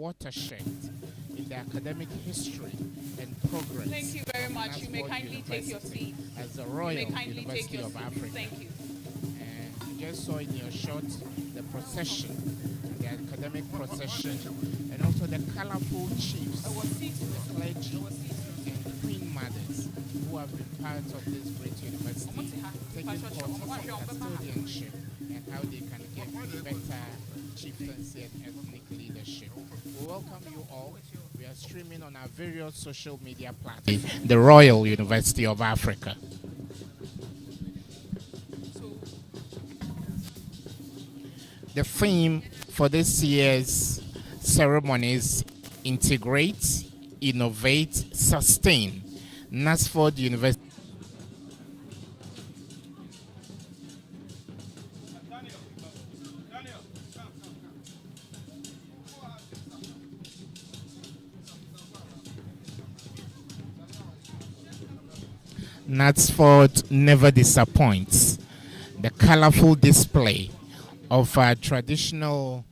watershed in the academic history and progress. Thank you very much. You may Knutsford kindly take your University seat. as the Royal University of seat. Africa. Thank you. And you just saw in your shot the procession, the academic procession, and also the colorful chiefs, the clergy, and queen mothers who have been part of this great university, taking courses of custodianship and how they can get better chieftaincy and ethnic leadership. We welcome you all. We are streaming on our various social media platforms. The Royal University of Africa. The theme for this year's ceremonies: integrate, innovate, sustain. Knutsford University. Knutsford never disappoints. The colorful display of our traditional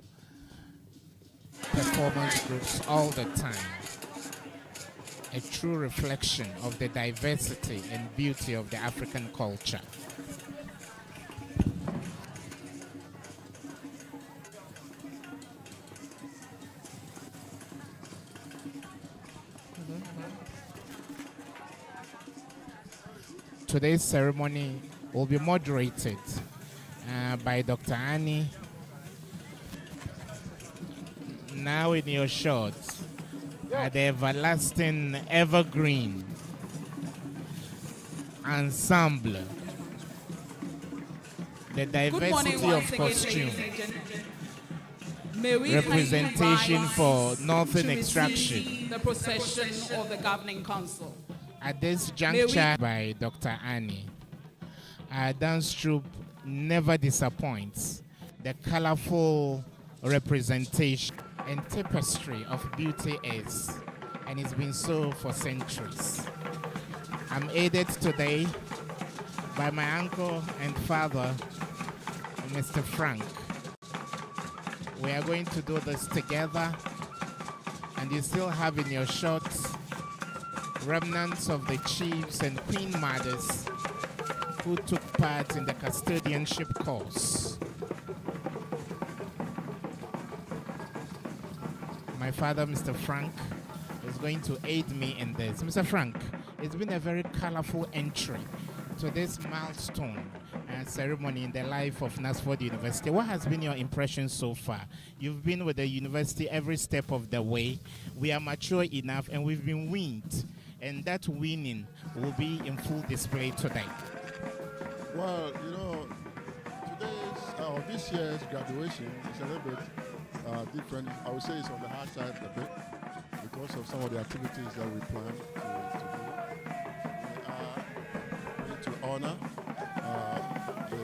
performance groups all the time. A true reflection of the diversity and beauty of the African culture. Today's ceremony will be moderated by Dr. Annie. Now in your shot, the everlasting evergreen ensemble. The diversity of costume. Representation for Northern Extraction. The procession of the Governing Council. At this juncture by Dr. Annie, our dance troupe never disappoints. The colorful representation and tapestry of beauty is, and it's been so for centuries. I'm aided today by my uncle and father, Mr. Frank. We are going to do this together, and you still have in your shots remnants of the chiefs and queen mothers who took part in the custodianship course. My father, Mr. Frank, is going to aid me in this. Mr. Frank, it's been a very colorful entry to this milestone ceremony in the life of Knutsford University. What has been your impression so far? You've been with the university every step of the way. We are mature enough and we've been weaned. And that winning will be in full display today. Well, you know, this year's graduation is a little bit different. I would say it's on the hard side a bit because of some of the activities that we plan to do. We need to honor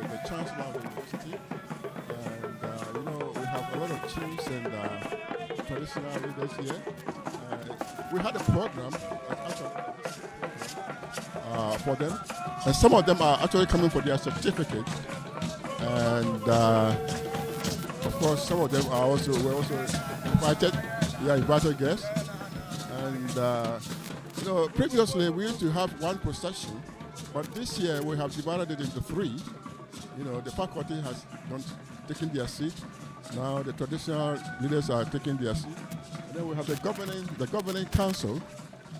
the Chancellor of the university, and you know, we have a lot of chiefs and traditional leaders here. We had a program for them, and some of them are actually coming for their certificate, and of course some of them were also invited. We are invited guests, and you know, previously we used to have one procession, but this year we have divided it into three. You know, the faculty has taken their seat. Now the traditional leaders are taking their seat. And then we have the governing council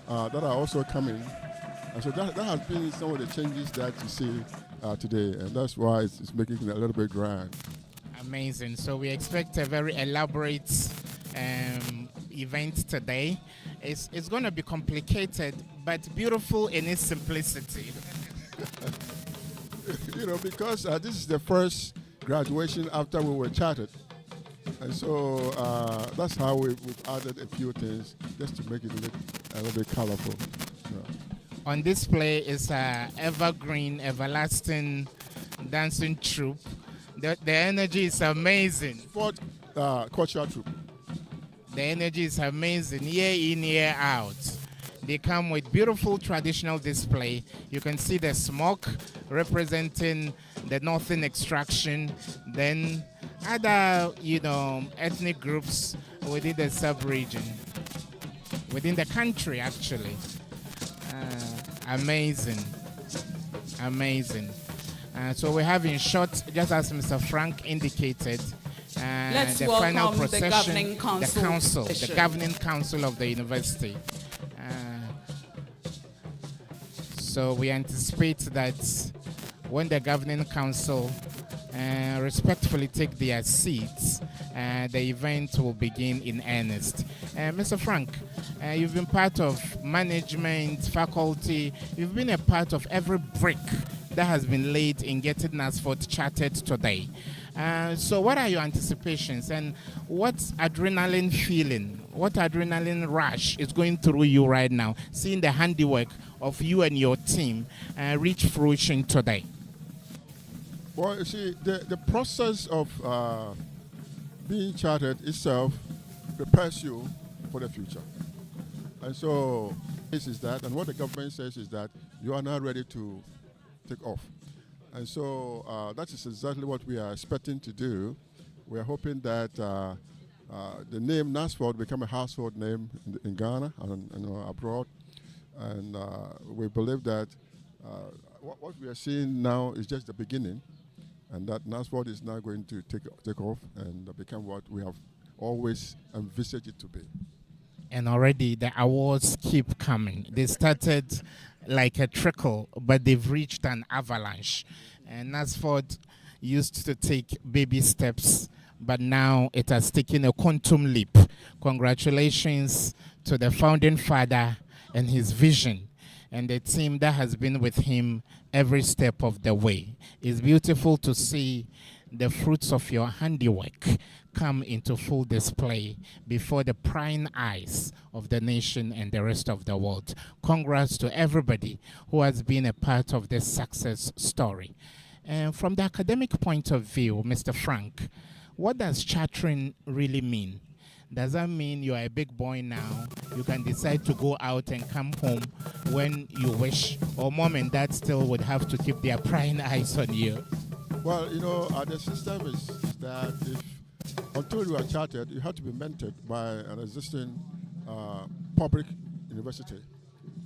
that are also coming. And so that has been some of the changes that you see today, and that's why it's making it a little bit grand. Amazing. So we expect a very elaborate event today. It's going to be complicated, but beautiful in its simplicity. You know, because this is the first graduation after we were chartered. And so that's how we've added a few things just to make it look a little bit colorful. Yeah. On display is an evergreen, everlasting dancing troupe. The energy is amazing. Fourth cultural troupe. The energy is amazing, year in, year out. They come with beautiful traditional display. You can see the smoke representing the Northern Extraction. Then other, ethnic groups within the sub-region, within the country, actually. Amazing. Amazing. So we have, in short, just as Mr. Frank indicated, Let's the final welcome the procession, governing council. the governing council of the university. So we anticipate that when the governing council respectfully take their seats, the event will begin in earnest. Mr. Frank, you've been part of management, faculty, you've been a part of every brick that has been laid in getting Knutsford chartered today. So what are your anticipations, and what adrenaline feeling, what adrenaline rush is going through you right now, seeing the handiwork of you and your team reach fruition today? Well, you see, the process of being chartered itself prepares you for the future. And so this is that, and what the government says is that you are now ready to take off. And so that is exactly what we are expecting to do. We are hoping that the name Knutsford become a household name in Ghana and abroad. And we believe that what we are seeing now is just the beginning, and that Knutsford is now going to take off and become what we have always envisaged it to be. And already the awards keep coming. They started like a trickle, but they've reached an avalanche. And Knutsford used to take baby steps, but now it has taken a quantum leap. Congratulations to the founding father and his vision, and the team that has been with him every step of the way. It's beautiful to see the fruits of your handiwork come into full display before the prying eyes of the nation and the rest of the world. Congrats to everybody who has been a part of this success story. And from the academic point of view, Mr. Frank, what does chartering really mean? Does that mean you are a big boy now? You can decide to go out and come home when you wish, or mom and dad still would have to keep their prying eyes on you? Well, you know, the system is that until you are chartered, you have to be mentored by an existing public university.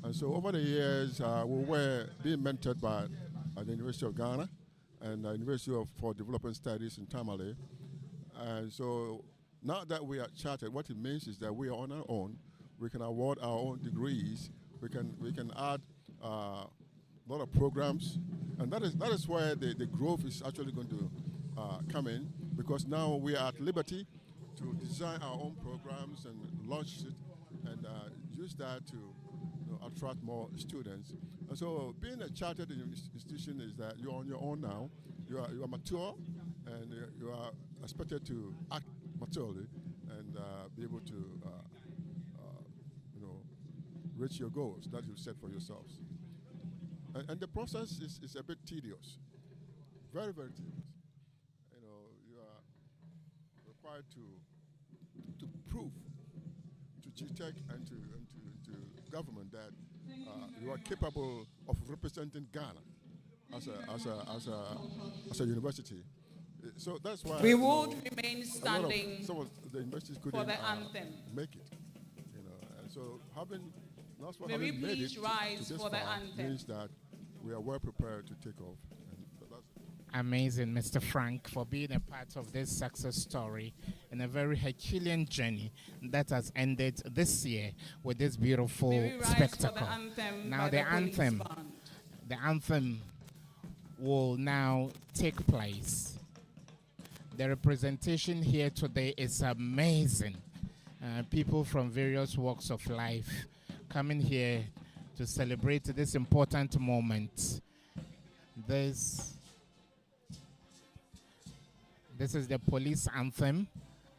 And so over the years, we were being mentored by the University of Ghana and the University for Development Studies in Tamale. And so now that we are chartered, what it means is that we are on our own. We can award our own degrees. We can add a lot of programs, and that is where the growth is actually going to come in, because now we are at liberty to design our own programs and launch it and use that to attract more students. And so being a chartered institution is that you're on your own now. You are mature, and you are expected to act maturely and be able to reach your goals that you set for yourselves. And the process is a bit tedious, very, very tedious. You are required to prove to GTEC and to government that you are capable of representing Ghana as a university. So that's why we would remain standing some of the universities couldn't for the anthem. make it. And so that's what May we having made please it rise to this for the far anthem. means that we are well prepared to take off. And so that's Amazing, Mr. Frank, for being a part of this success story in a very Herculean journey that has ended this year with this beautiful May we rise spectacle. for the anthem Now by the police anthem, band. the anthem will now take place. The representation here today is amazing. People from various walks of life coming here to celebrate this important moment. This is the police anthem,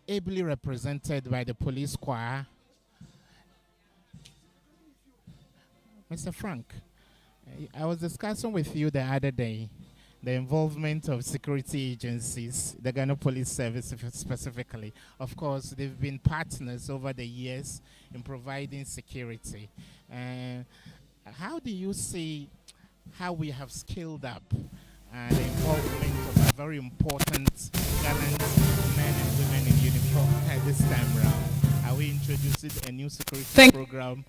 ably represented by the police choir. Mr. Frank, I was discussing with you the other day the involvement of security agencies, the Ghana Police Service specifically. Of course, they've been partners over the years in providing security. How do you see how we have scaled up the involvement of a very important gallant men and women in uniform this time around? introducing a new security Thank- program.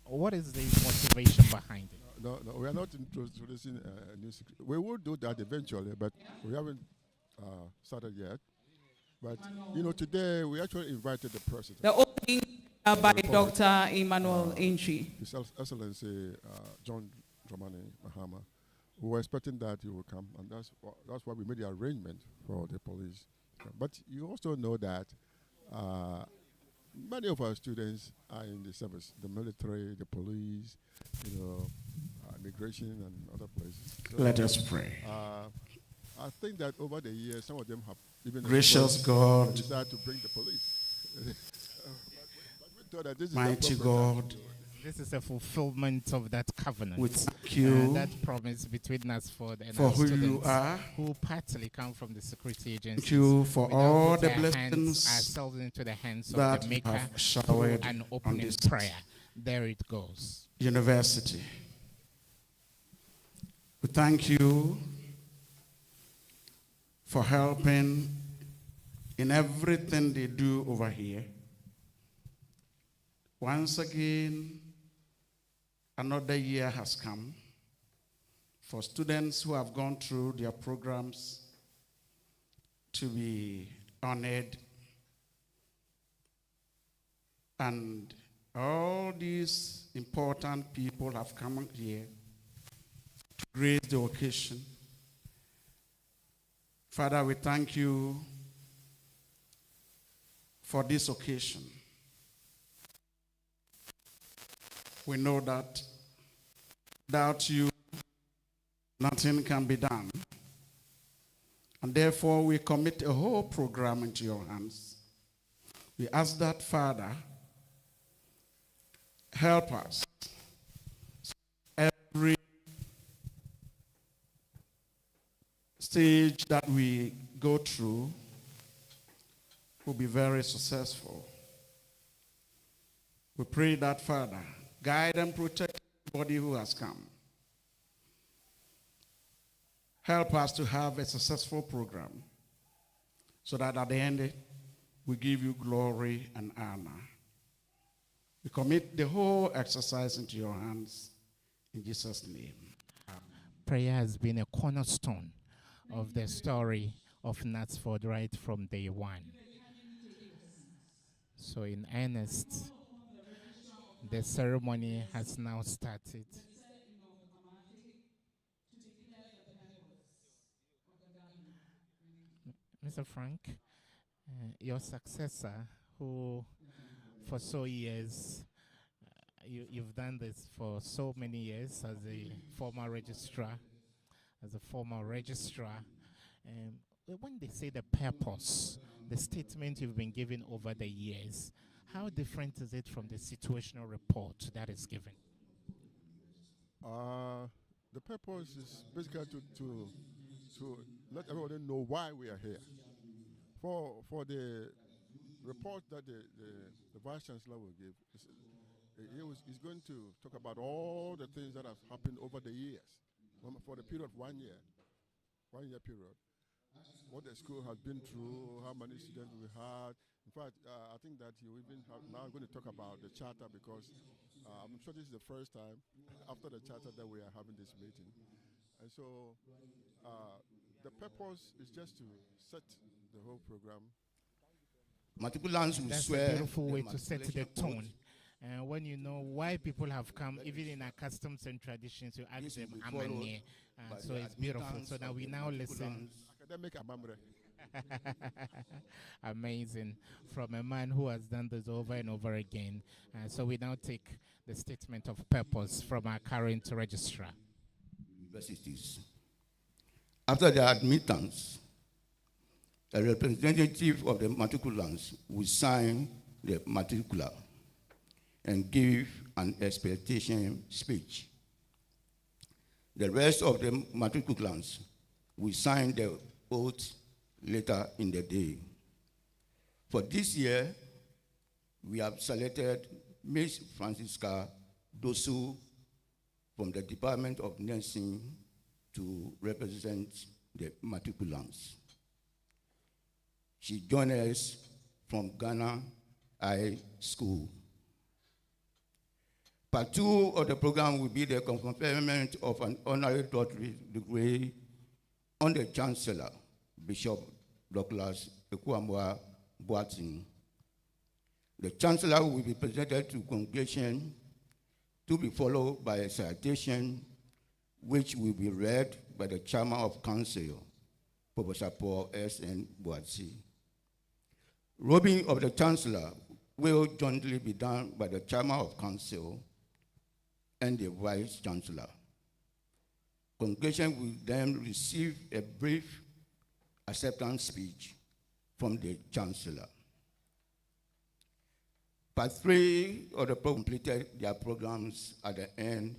What is the motivation behind it? No, we are not introducing a new security. We will do that eventually, but we haven't started yet. But, today we actually invited the president. The opening by Republic. Dr. Emmanuel Entry. His Excellency John Dramani Mahama. We were expecting that he would come, and that's why we made the arrangement for the police. But you also know that many of our students are in the service, the military, the police, immigration, and other places. So, let us pray. I think that over the years, some of them have even Gracious God, decided to bring the police. But we thought that this is the mighty appropriate time God, to do it. This is a fulfillment of that covenant. we thank you that promise between Knutsford and for our who you students are. who partly come from the security agencies. Thank you for We now all put the our hands, blessings ourselves into the hands of that the you Maker have through showered an on opening this prayer. There it goes. university. We thank you for helping in everything they do over here. Once again, another year has come for students who have gone through their programs to be honored. And all these important people have come here to grace the occasion. Father, we thank you for this occasion. We know that without you, nothing can be done. And therefore, we commit a whole program into your hands. We ask that, Father, help us. Every stage that we go through will be very successful. We pray that, Father, guide and protect everybody who has come. Help us to have a successful program so that at the end we give you glory and honor. We commit the whole exercise into your hands in Jesus' name. Prayer has been a cornerstone of the story of Knutsford right from day one. So in earnest, the ceremony has now started. Mr. Frank, your successor, who for so years, you've done this for so many years as a former registrar, when they say the purpose, the statement you've been given over the years, how different is it from the situational report that is given? The purpose is basically to let everybody know why we are here. For the report that the Vice Chancellor will give, he's going to talk about all the things that have happened over the years, for the period of 1 year period. What the school has been through, how many students we had. In fact, I think that you even now going to talk about the charter because I'm sure this is the first time after the charter that we are having this meeting. And so the purpose is just to set the whole program. Matriculants will That's swear a beautiful way to set the matriculation tone. When you know why people have come, even in our customs and traditions, you ask This them, will be "Am I followed near?" by So the it's beautiful. admittance So now of we the now listen. Academic Amamre. Amazing. From a man who has done this over and over again. So we now take the statement of purpose from our current registrar. universities. After the admittance, a representative of the matriculants will sign the matricular and give an expectation speech. The rest of the matriculants will sign the oath later in the day. For this year, we have selected Ms. Francisca Dosu from the Department of Nursing to represent the matriculants. She joined us from Ghana High School. Part 2 of the program will be the conferment of an honorary doctorate degree on the Chancellor, Bishop Douglas Ekuamwa Boatin. The Chancellor will be presented to congregation to be followed by a citation which will be read by the Chairman of Council, Professor Paul S.N. Boatsi. Robing of the Chancellor will jointly be done by the Chairman of Council and the Vice Chancellor. Congregation will then receive a brief acceptance speech from the Chancellor. Part 3 of the program completed their programs at the end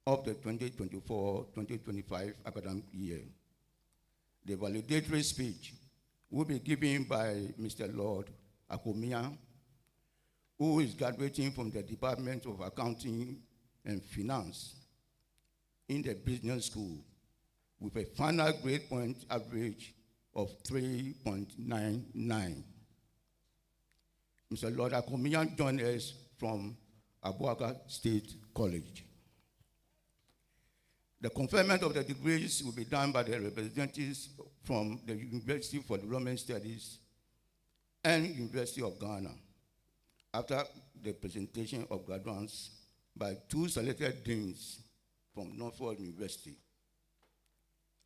of the 2024-2025 academic year. The validatory speech will be given by Mr. Lord Akomia, who is graduating from the Department of Accounting and Finance in the business school with a final grade point average of 3.99. Mr. Lord Akomia joined us from Abuaka State College. The conferment of the degrees will be done by the representatives from the University for Development Studies and University of Ghana after the presentation of graduates by 2 selected deans from Knutsford University.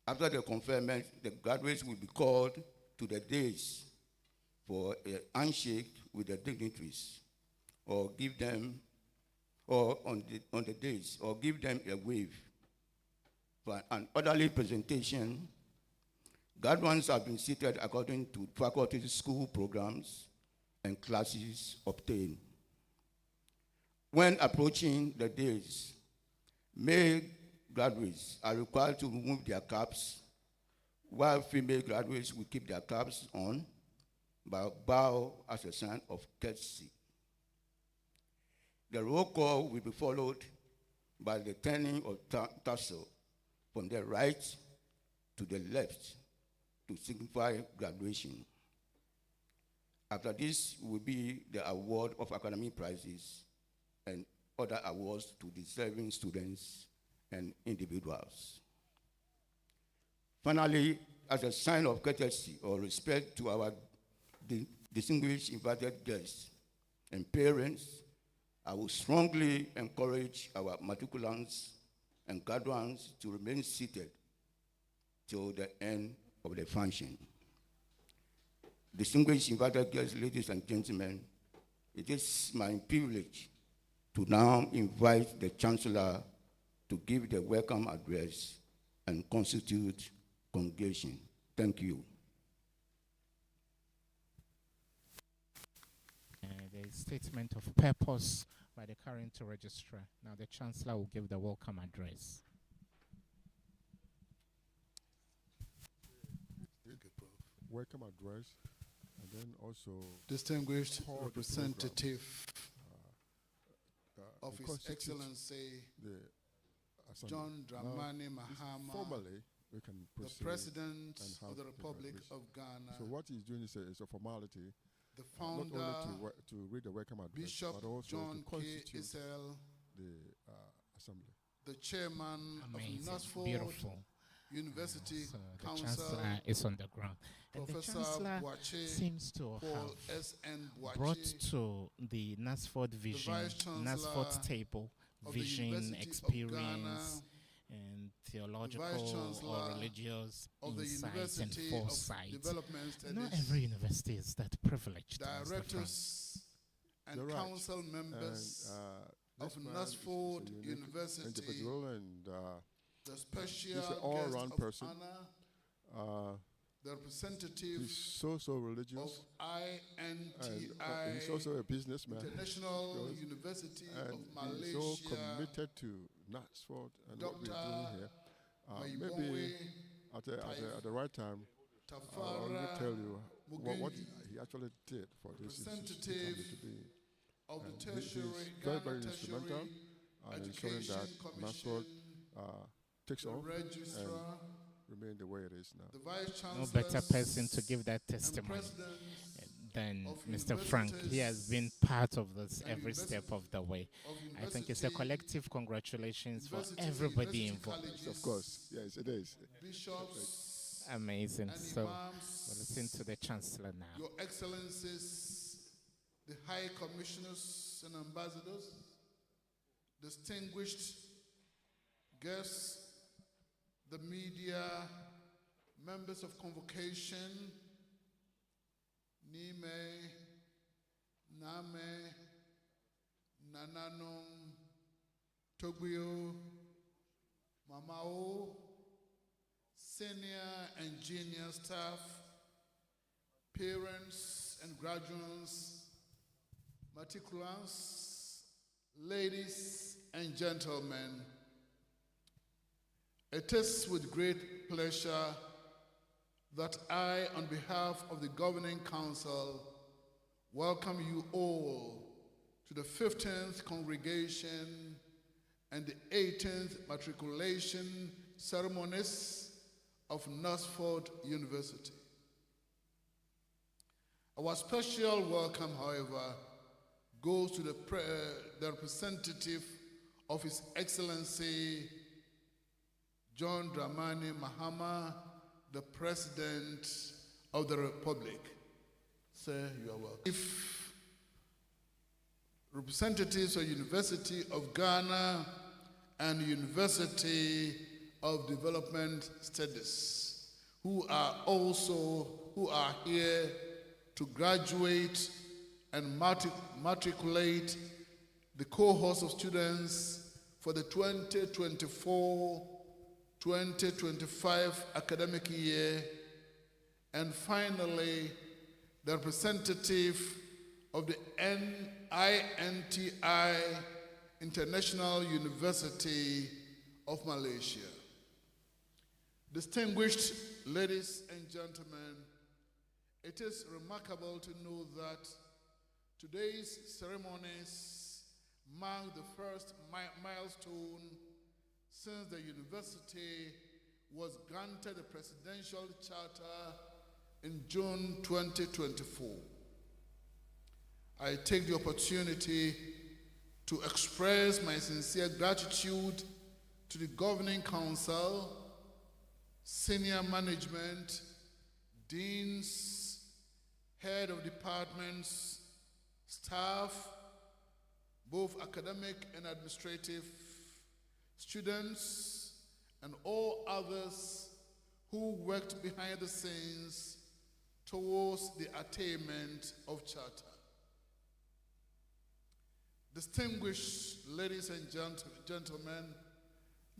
After the conferment, the graduates will be called to the dais for a handshake with the dignitaries, or give them, or on the dais, or give them a wave. For an orderly presentation, graduates have been seated according to faculty school programs and classes obtained. When approaching the dais, male graduates are required to remove their caps, while female graduates will keep their caps on, but bow as a sign of courtesy. The roll call will be followed by the turning of tassel from the right to the left to signify graduation. After this will be the award of academic prizes and other awards to deserving students and individuals. Finally, as a sign of courtesy or respect to our distinguished invited guests and parents, I will strongly encourage our matriculants and graduates to remain seated till the end of the function. Distinguished invited guests, ladies and gentlemen, it is my privilege to now invite the Chancellor to give the welcome address and constitute congregation. Thank you. The statement of purpose by the current registrar. Now the Chancellor will give the welcome address. Welcome address, and then also distinguished Paul representative of His constitute Excellency the assembly. John Now, Dramani this Mahama, formally, we can the proceed President and have of the the Republic address. of Ghana, So what he's doing is a formality, the not only founder, to read the welcome address, Bishop but also John to K. constitute Isel, the assembly. the chairman Amazing, of Knutsford beautiful. University So the Council, Chancellor is on the ground. And the Professor Chancellor Boache, seems to Paul have S.N. brought Boache, to the Knutsford vision, Vice Chancellor Knutsford table, of the vision, University of experience, Ghana, and Vice theological or Chancellor religious of the insight and University foresight. of Development Not Studies, every university is that privileged. Mr. Frank. directors and You're right. council members And, of this man Knutsford is a unique University, individual, and the special he's an guest all-round of person. honor, the representative He's so of religious, and INTI, he's also a businessman. International Yes. University And of he's so Malaysia, committed to Knutsford and what we're doing Dr. here. Maibonwe Maybe at the right time, I'll really Tafara tell you what Mugengi, he actually did for this representative institution to be. of the And tertiary, he's very, Ghana very instrumental Tertiary in ensuring Education that Knutsford Commission, takes the off and registrar, remain the way it is now. the vice No chancellor, better person to give that testimony. than of Mr. Frank. He has been part of this every step of the way. I think it's a collective congratulations for everybody involved. Of course, yes, it is. bishops, Amazing. and So imams, we'll listen to the Chancellor now. Your Excellencies, the High Commissioners and Ambassadors, distinguished guests, the media, members of convocation, Nime, Name, Nananom, Togbio, Mamao, senior and junior staff, parents and graduates, matriculants, ladies and gentlemen, it is with great pleasure that I, on behalf of the Governing Council, welcome you all to the 15th Congregation and the 18th Matriculation Ceremonies of Knutsford University. Our special welcome, however, goes to the representative of His Excellency John Dramani Mahama, the President of the Republic. Sir, you are welcome. If representatives of University of Ghana and University of Development Studies, who are here to graduate and matriculate the cohorts of students for the 2024-2025 academic year, and finally, the representative of the INTI International University of Malaysia. Distinguished ladies and gentlemen, it is remarkable to know that today's ceremonies mark the first milestone since the university was granted a presidential charter in June 2024. I take the opportunity to express my sincere gratitude to the Governing Council, senior management, deans, head of departments, staff, both academic and administrative, students, and all others who worked behind the scenes towards the attainment of charter. Distinguished ladies and gentlemen,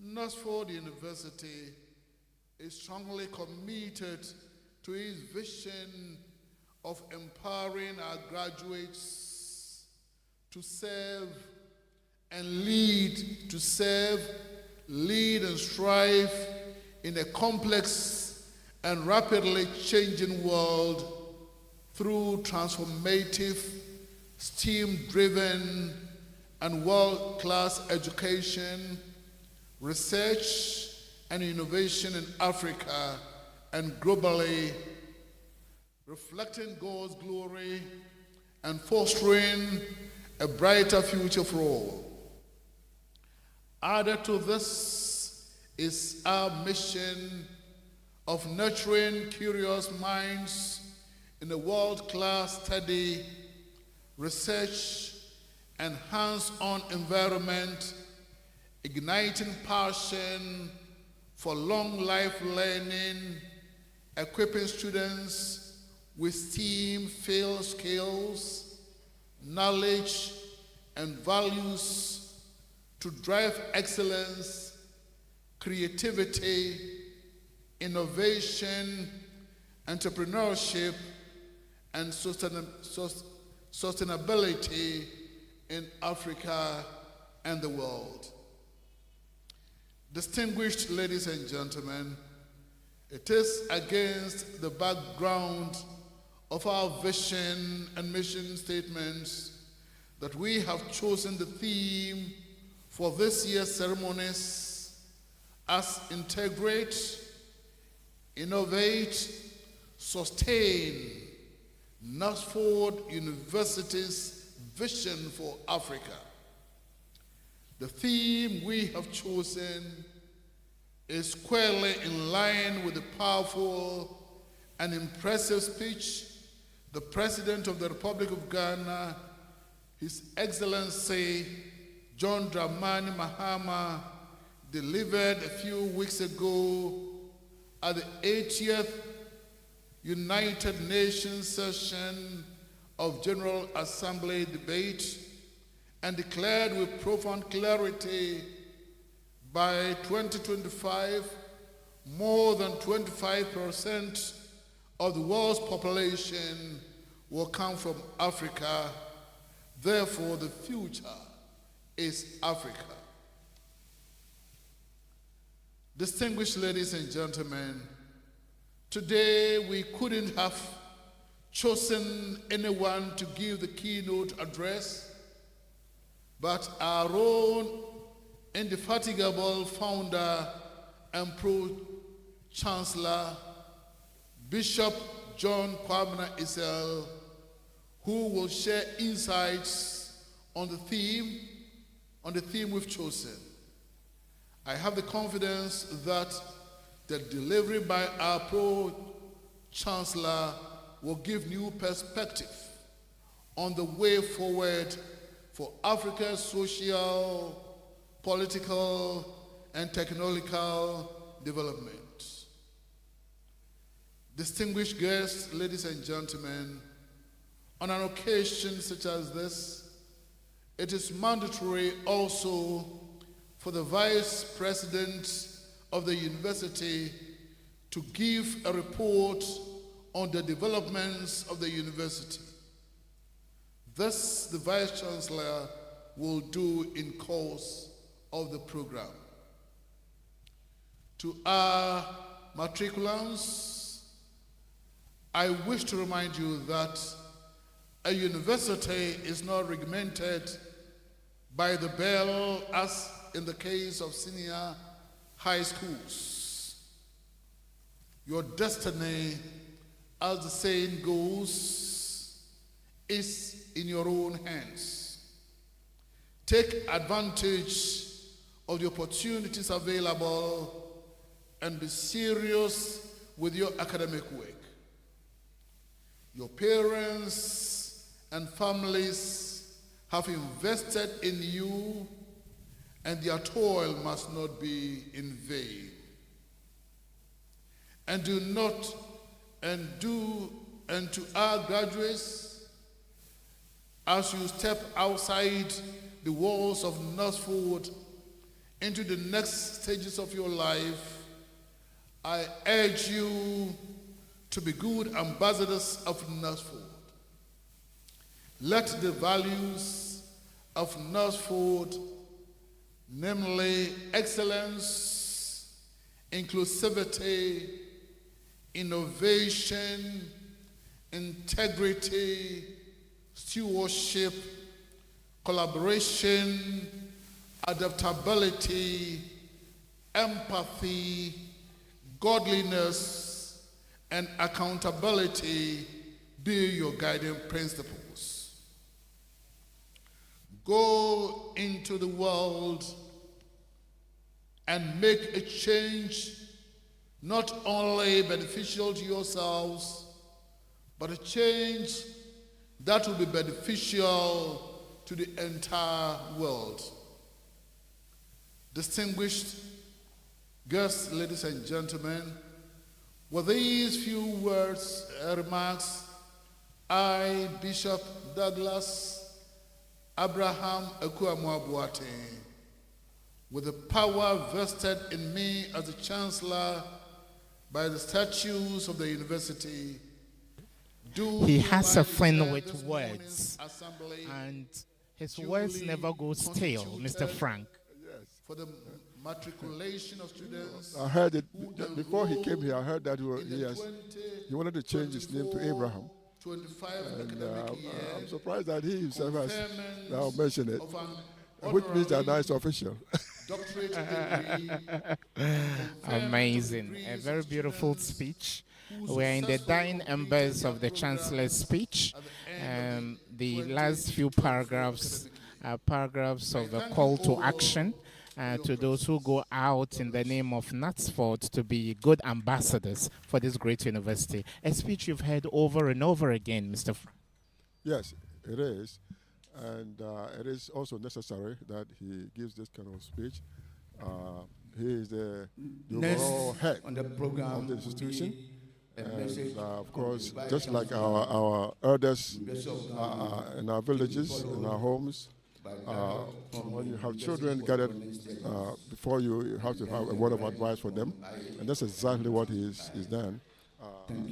Knutsford University is strongly committed to its vision of empowering our graduates to serve and lead, lead and strive in a complex and rapidly changing world through transformative, STEAM-driven, and world-class education, research, and innovation in Africa and globally, reflecting God's glory and fostering a brighter future for all. Added to this is our mission of nurturing curious minds in a world-class study, research, and hands-on environment, igniting passion for long life learning, equipping students with STEAM-filled skills, knowledge, and values to drive excellence, creativity, innovation, entrepreneurship, and sustainability in Africa and the world. Distinguished ladies and gentlemen, it is against the background of our vision and mission statements that we have chosen the theme for this year's ceremonies as integrate, innovate, sustain, Knutsford University's vision for Africa. The theme we have chosen is squarely in line with the powerful and impressive speech the President of the Republic of Ghana, His Excellency John Dramani Mahama, delivered a few weeks ago at the 80th United Nations session of General Assembly debate, and declared with profound clarity by 2025, more than 25% of the world's population will come from Africa. Therefore, the future is Africa. Distinguished ladies and gentlemen, today we couldn't have chosen anyone to give the keynote address, but our own indefatigable founder and pro-chancellor, Bishop John Kwabena Isel, who will share insights on the theme we've chosen. I have the confidence that the delivery by our pro-chancellor will give new perspective on the way forward for Africa's social, political, and technological development. Distinguished guests, ladies and gentlemen, on an occasion such as this, it is mandatory also for the Vice President of the university to give a report on the developments of the university. This, the Vice Chancellor will do in course of the program. To our matriculants, I wish to remind you that a university is not regimented by the bell as in the case of senior high schools. Your destiny, as the saying goes, is in your own hands. Take advantage of the opportunities available and be serious with your academic work. Your parents and families have invested in you, and their toil must not be in vain. And to our graduates, as you step outside the walls of Knutsford into the next stages of your life, I urge you to be good ambassadors of Knutsford. Let the values of Knutsford, namely excellence, inclusivity, innovation, integrity, stewardship, collaboration, adaptability, empathy, godliness, and accountability be your guiding principles. Go into the world and make a change not only beneficial to yourselves, but a change that will be beneficial to the entire world. Distinguished guests, ladies and gentlemen, with these few words, remarks, I, Bishop Douglas Abraham Ekuamuabuate, with the power vested in me as the Chancellor by the statutes of the university, He has a friend with words, and his words never go stale, Mr. Frank. For the matriculation of students. I heard it before he came here. I heard that he wanted to change his name to Abraham. 25 And academic year, I'm surprised that he himself has conferment now mentioned it, of an which means that honorary now it's official. doctorate degree. Amazing. A very beautiful speech We're in the dying embers of the Chancellor's speech. The last few paragraphs are paragraphs of a call to action to those who go out in the name of Knutsford to be good ambassadors for this great university. A speech you've heard over and over again, Mr. Yes, it is. And it is also necessary that he gives this kind of speech. He is the overall head on the program of the institution. And of course, by just like Chancellor, our elders in our villages, in our homes, when you have children gathered before you, you have to have a word of advice for them. And that's exactly what he's done,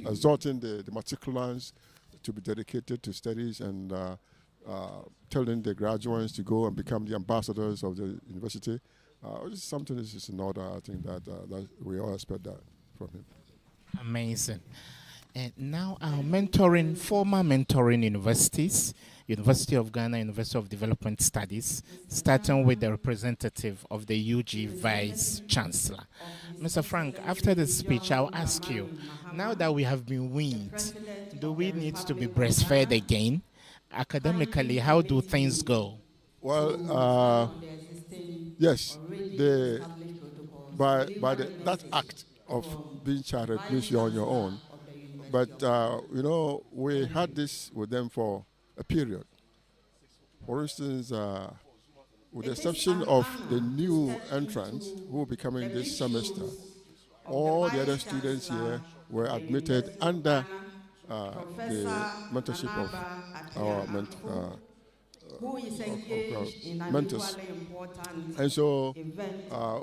exhorting the matriculants to be dedicated to studies and telling the graduates to go and become the ambassadors of the university. Something is in order. I think that we all expect that from him. Amazing. And now our former mentoring universities, University of Ghana, University of Development Studies, starting with the representative of the UG Vice Chancellor. Mr. Frank, after the speech, I'll ask you, now that we have been weaned, do we need to be breastfed again? Academically, how do things go? Well, yes, that act of being chartered means you're on your own. But, we had this with them for a period. For instance, with the exception of the new entrants who will be coming this semester, all the other students here were admitted under the mentorship of our mentors. And so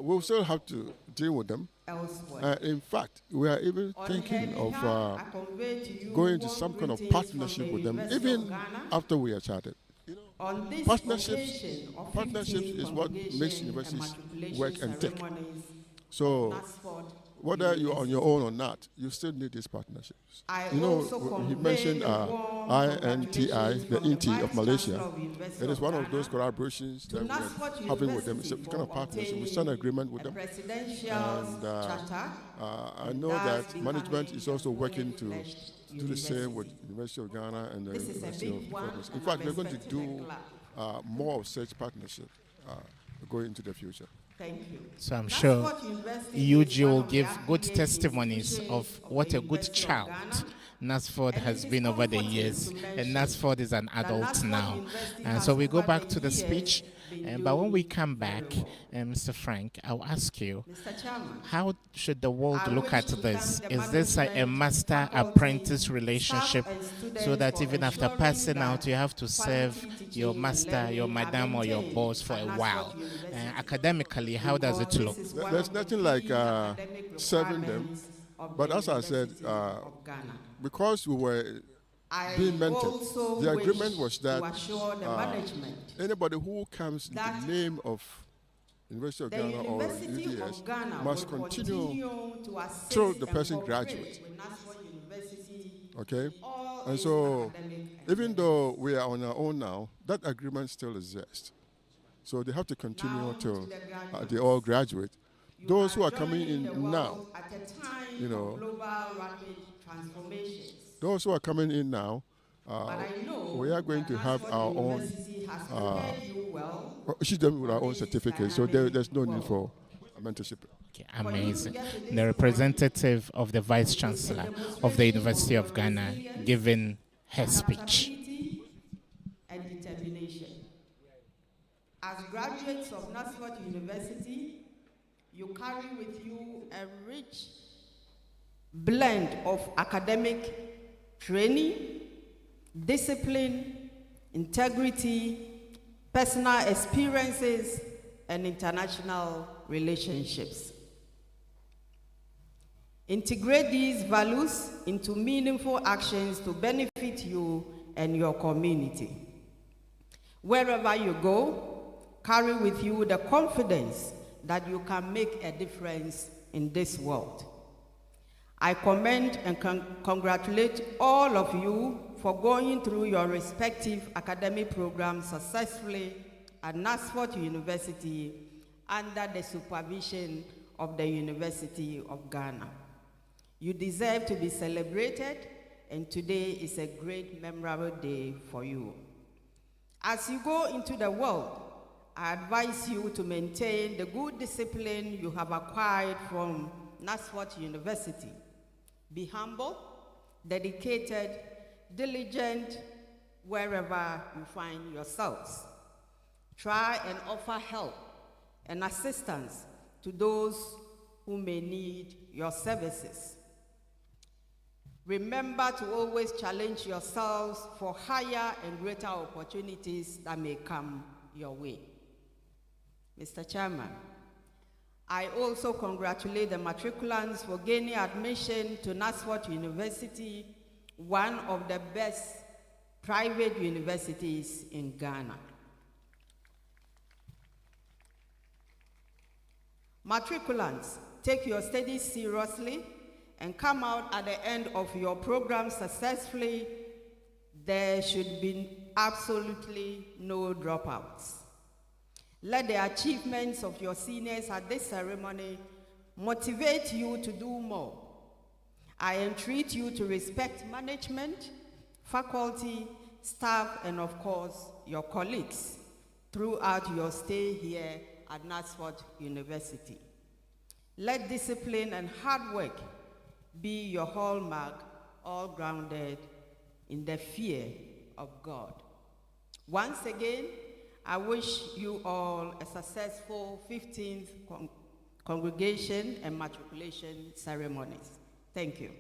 we'll still have to deal with them. In fact, we are even thinking of going into some kind of partnership with them, even after we are chartered. Partnerships is what makes universities work and tick. So whether you're on your own or not, you still need these partnerships. He mentioned INTI, the INTI of Malaysia. It is one of those collaborations that we're having with them. It's a kind of partnership. We signed an agreement with them. And I know that management is also working to do the same with the University of Ghana and the University of Development. In fact, we're going to do more of such partnership going into the future. Thank you. So I'm sure UG will give good testimonies of what a good child Knutsford has been over the years. And Knutsford is an adult now. And so we go back to the speech. But when we come back, Mr. Frank, I'll ask you, how should the world look at this? Is this a master-apprentice relationship so that even after passing out, you have to serve your master, your madam, or your boss for a while? Academically, how does it look? There's nothing like serving them. But as I said, because we were being mentored, the agreement was that anybody who comes in the name of University of Ghana or UDS must continue till the person graduates. Okay? And so, even though we are on our own now, that agreement still exists. So they have to continue till they all graduate. Those who are coming in now, those who are coming in now, we are going to have our own, issue them with our own certificates, so there's no need for mentorship. Okay, amazing. The representative of the Vice Chancellor of the University of Ghana giving her speech. And determination. As graduates of Knutsford University, you carry with you a rich blend of academic training, discipline, integrity, personal experiences, and international relationships. Integrate these values into meaningful actions to benefit you and your community. Wherever you go, carry with you the confidence that you can make a difference in this world. I commend and congratulate all of you for going through your respective academic programs successfully at Knutsford University under the supervision of the University of Ghana. You deserve to be celebrated, and today is a great, memorable day for you. As you go into the world, I advise you to maintain the good discipline you have acquired from Knutsford University. Be humble, dedicated, diligent wherever you find yourselves. Try and offer help and assistance to those who may need your services. Remember to always challenge yourselves for higher and greater opportunities that may come your way. Mr. Chairman, I also congratulate the matriculants for gaining admission to Knutsford University, one of the best private universities in Ghana. Matriculants, take your studies seriously and come out at the end of your program successfully. There should be absolutely no dropouts. Let the achievements of your seniors at this ceremony motivate you to do more. I entreat you to respect management, faculty, staff, and of course, your colleagues throughout your stay here at Knutsford University. Let discipline and hard work be your hallmark, all grounded in the fear of God. Once again, I wish you all a successful 15th congregation and matriculation ceremonies. Thank you.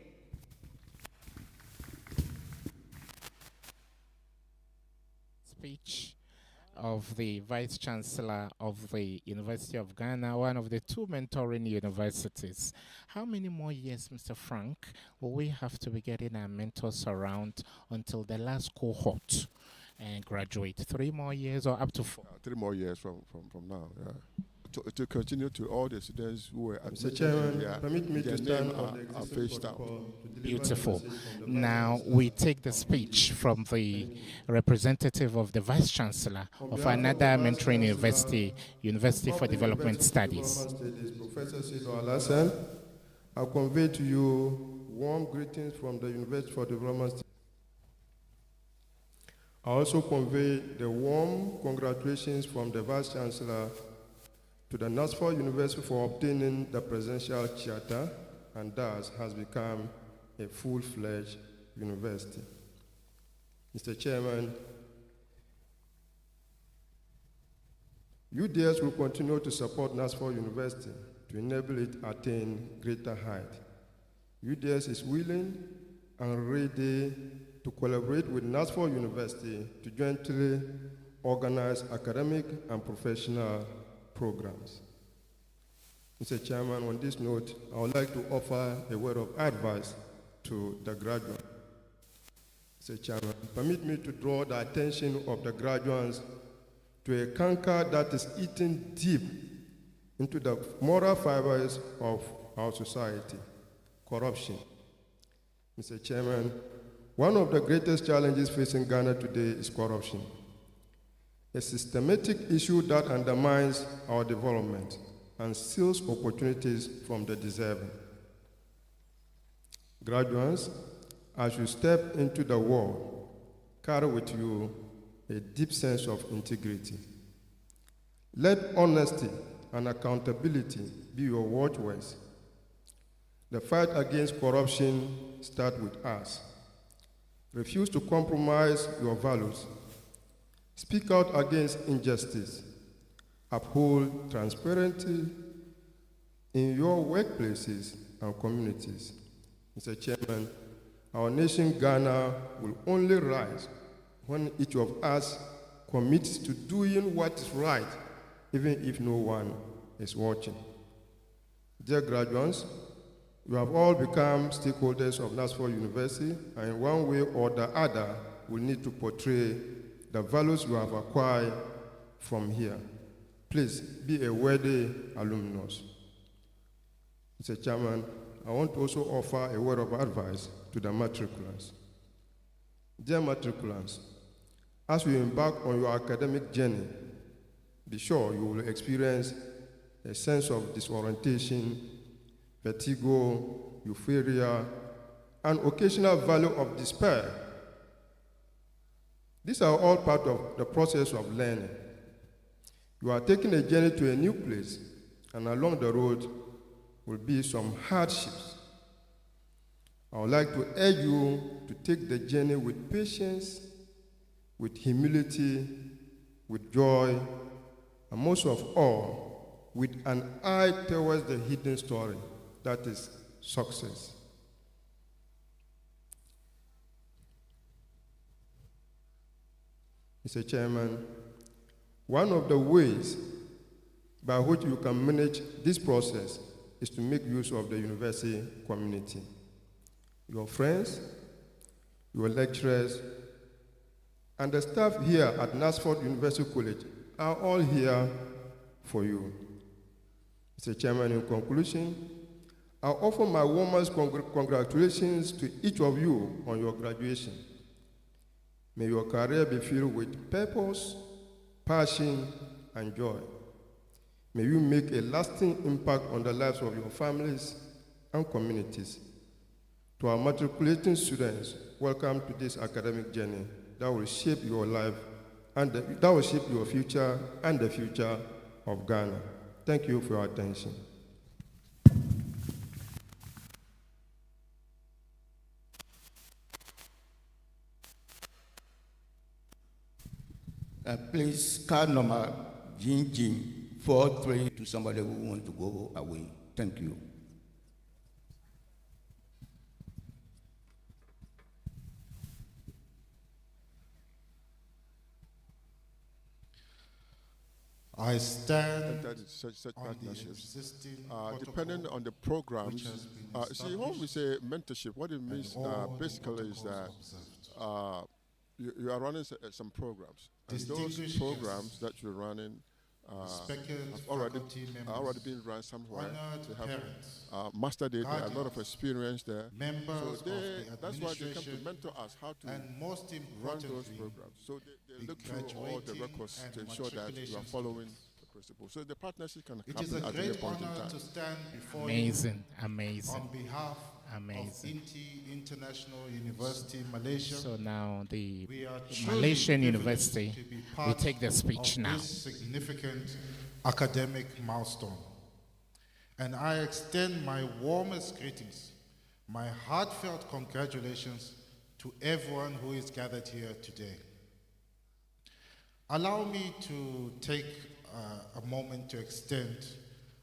Speech of the Vice Chancellor of the University of Ghana, one of the two mentoring universities. How many more years, Mr. Frank, will we have to be getting our mentors around until the last cohort and graduate? 3 more years or up to 4? 3 more years from now, yeah. To continue to all the students who were Mr. Chairman, permit me to stand on the existing protocol to deliver Beautiful. the message from the Now Vice we take the speech from the representative of the Vice Chancellor of another mentoring university, University for Development Studies. Professor Sido Alassane, I convey to you warm greetings from the University for Development Studies. I also convey the warm congratulations from the Vice Chancellor to the Knutsford University for obtaining the presidential charter and thus has become a full-fledged university. Mr. Chairman, UDS will continue to support Knutsford University to enable it attain greater height. UDS is willing and ready to collaborate with Knutsford University to jointly organize academic and professional programs. Mr. Chairman, on this note, I would like to offer a word of advice to the graduates. Mr. Chairman, permit me to draw the attention of the graduates to a canker that is eating deep into the moral fibers of our society: corruption. Mr. Chairman, one of the greatest challenges facing Ghana today is corruption, a systematic issue that undermines our development and steals opportunities from the deserving. Graduates, as you step into the world, carry with you a deep sense of integrity. Let honesty and accountability be your watchwords. The fight against corruption starts with us. Refuse to compromise your values. Speak out against injustice. Uphold transparency in your workplaces and communities. Mr. Chairman, our nation, Ghana, will only rise when each of us commits to doing what is right, even if no one is watching. Dear graduates, you have all become stakeholders of Knutsford University, and in one way or the other, will need to portray the values you have acquired from here. Please be a worthy alumnus. Mr. Chairman, I want to also offer a word of advice to the matriculants. Dear matriculants, as you embark on your academic journey, be sure you will experience a sense of disorientation, vertigo, euphoria, and occasional value of despair. These are all part of the process of learning. You are taking a journey to a new place, and along the road will be some hardships. I would like to urge you to take the journey with patience, with humility, with joy, and most of all, with an eye towards the hidden story, that is success. Mr. Chairman, one of the ways by which you can manage this process is to make use of the university community. Your friends, your lecturers, and the staff here at Knutsford University College are all here for you. Mr. Chairman, in conclusion, I offer my warmest congratulations to each of you on your graduation. May your career be filled with purpose, passion, and joy. May you make a lasting impact on the lives of your families and communities. To our matriculating students, welcome to this academic journey that will shape your life and that will shape your future and the future of Ghana. Thank you for your attention. Please, card number Jin 43 to somebody who wants to go away. Thank you. I stand That is such on the partnerships. existing Depending protocol on the programs, which has been see, when we established say mentorship, what it means and all the basically is that protocols observed. you are running some programs. And those Distinguished programs guests, that you're running respected have already faculty members, already been run somewhere. honored They have parents, mastered it. They have a lot of guardians, experience there. members So of they, the that's why they come to administration, mentor us how to and most run those importantly, programs. So they the look through all the graduating records and to ensure that you are matriculation following students. the principles. So the partnership can It is happen a at any great point in honor time. to stand before Amazing, you amazing. on behalf Amazing. of INTI International University, Malaysia. So now the We are truly Malaysian privileged University to be will part take the speech of now. this significant academic milestone. And I extend my warmest greetings, my heartfelt congratulations to everyone who is gathered here today. Allow me to take a moment to extend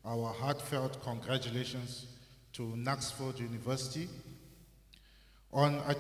our heartfelt congratulations to Knutsford University on